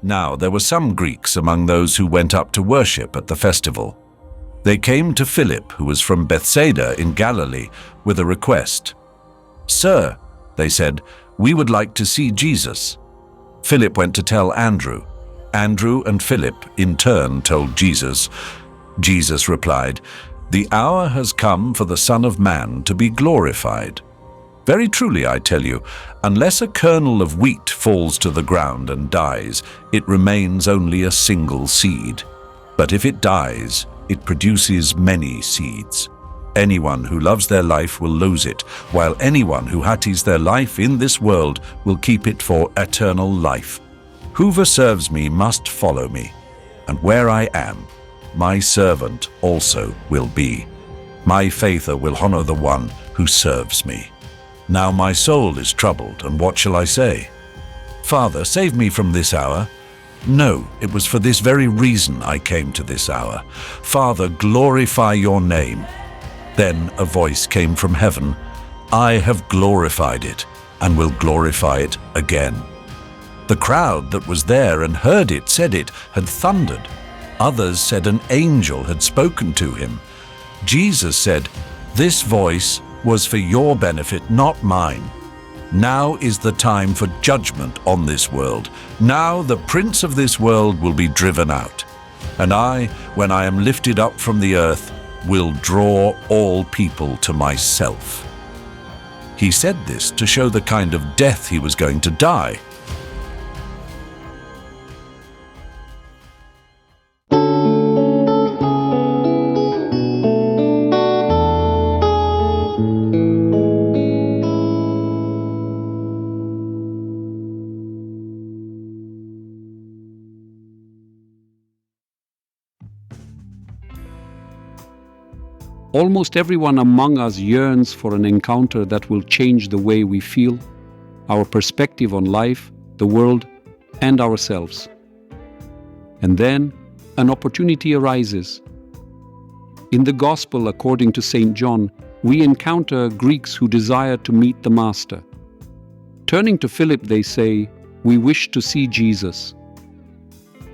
Now there were some Greeks among those who went up to worship at the festival. They came to Philip, who was from Bethsaida in Galilee, with a request. "Sir," they said, "we would like to see Jesus." Philip went to tell Andrew. Andrew and Philip in turn told Jesus. Jesus replied, "The hour has come for the Son of Man to be glorified. Very truly I tell you, unless a kernel of wheat falls to the ground and dies, it remains only a single seed. But if it dies, it produces many seeds. Anyone who loves their life will lose it, while anyone who hates their life in this world will keep it for eternal life. Whoever serves me must follow me, and where I am, my servant also will be. My faithful will honor the one who serves me. Now my soul is troubled, and what shall I say? Father, save me from this hour. No, it was for this very reason I came to this hour. Father, glorify your name." Then a voice came from heaven, "I have glorified it, and will glorify it again." The crowd that was there and heard it said it had thundered. Others said an angel had spoken to him. Jesus said, "This voice was for your benefit, not mine. Now is the time for judgment on this world. Now the prince of this world will be driven out. And I, when I am lifted up from the earth, will draw all people to myself." He said this to show the kind of death he was going to die. Almost everyone among us yearns for an encounter that will change the way we feel, our perspective on life, the world, and ourselves. And then an opportunity arises. In the Gospel according to St. John, we encounter Greeks who desire to meet the Master. Turning to Philip, they say, "We wish to see Jesus."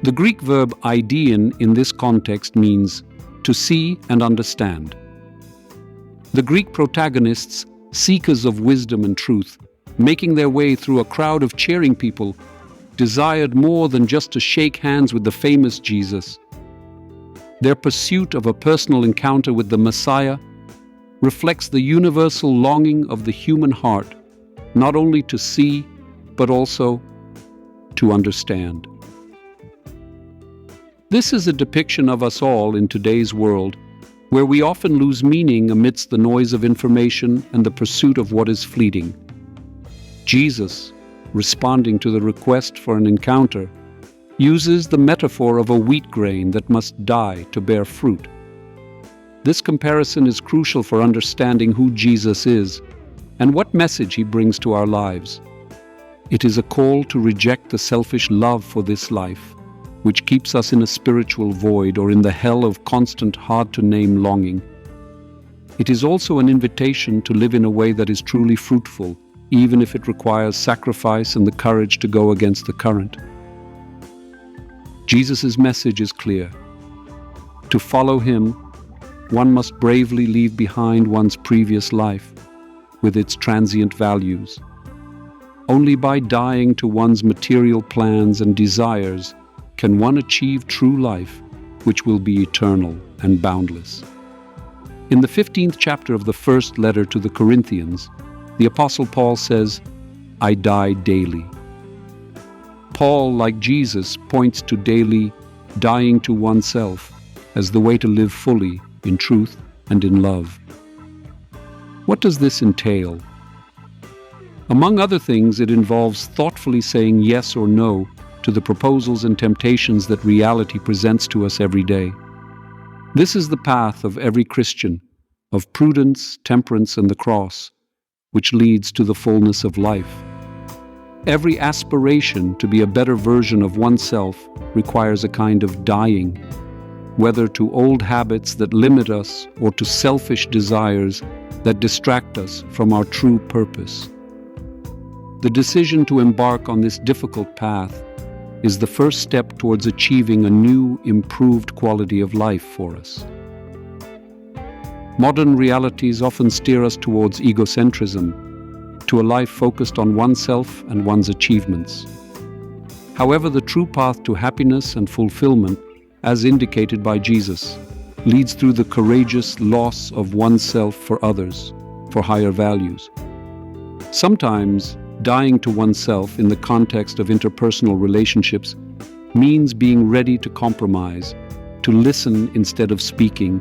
The Greek verb eidein in this context means to see and understand. The Greek protagonists, seekers of wisdom and truth, making their way through a crowd of cheering people, desired more than just to shake hands with the famous Jesus. Their pursuit of a personal encounter with the Messiah reflects the universal longing of the human heart, not only to see, but also to understand. This is a depiction of us all in today's world, where we often lose meaning amidst the noise of information and the pursuit of what is fleeting. Jesus, responding to the request for an encounter, uses the metaphor of a wheat grain that must die to bear fruit. This comparison is crucial for understanding who Jesus is and what message he brings to our lives. It is a call to reject the selfish love for this life, which keeps us in a spiritual void or in the hell of constant, hard-to-name longing. It is also an invitation to live in a way that is truly fruitful, even if it requires sacrifice and the courage to go against the current. Jesus' message is clear. To follow him, one must bravely leave behind one's previous life, with its transient values. Only by dying to one's material plans and desires can one achieve true life, which will be eternal and boundless. In the 15th chapter of the first letter to the Corinthians, the Apostle Paul says, "I die daily." Paul, like Jesus, points to daily dying to oneself as the way to live fully in truth and in love. What does this entail? Among other things, it involves thoughtfully saying yes or no to the proposals and temptations that reality presents to us every day. This is the path of every Christian, of prudence, temperance, and the cross, which leads to the fullness of life. Every aspiration to be a better version of oneself requires a kind of dying, whether to old habits that limit us or to selfish desires that distract us from our true purpose. The decision to embark on this difficult path is the first step towards achieving a new, improved quality of life for us. Modern realities often steer us towards egocentrism, to a life focused on oneself and one's achievements. However, the true path to happiness and fulfillment, as indicated by Jesus, leads through the courageous loss of oneself for others, for higher values. Sometimes, dying to oneself in the context of interpersonal relationships means being ready to compromise, to listen instead of speaking,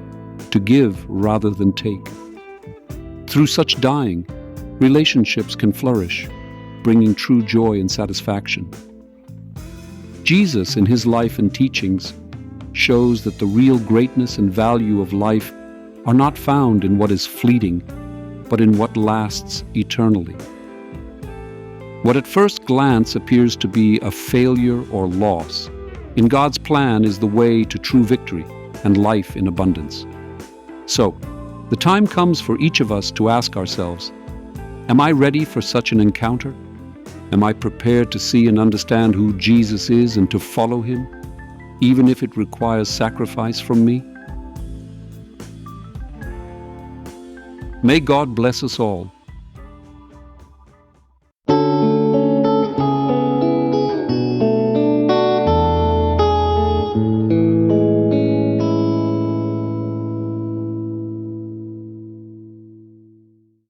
to give rather than take. Through such dying, relationships can flourish, bringing true joy and satisfaction. Jesus, in his life and teachings, shows that the real greatness and value of life are not found in what is fleeting, but in what lasts eternally. What at first glance appears to be a failure or loss, in God's plan is the way to true victory and life in abundance. So, the time comes for each of us to ask ourselves, am I ready for such an encounter? Am I prepared to see and understand who Jesus is and to follow him, even if it requires sacrifice from me? May God bless us all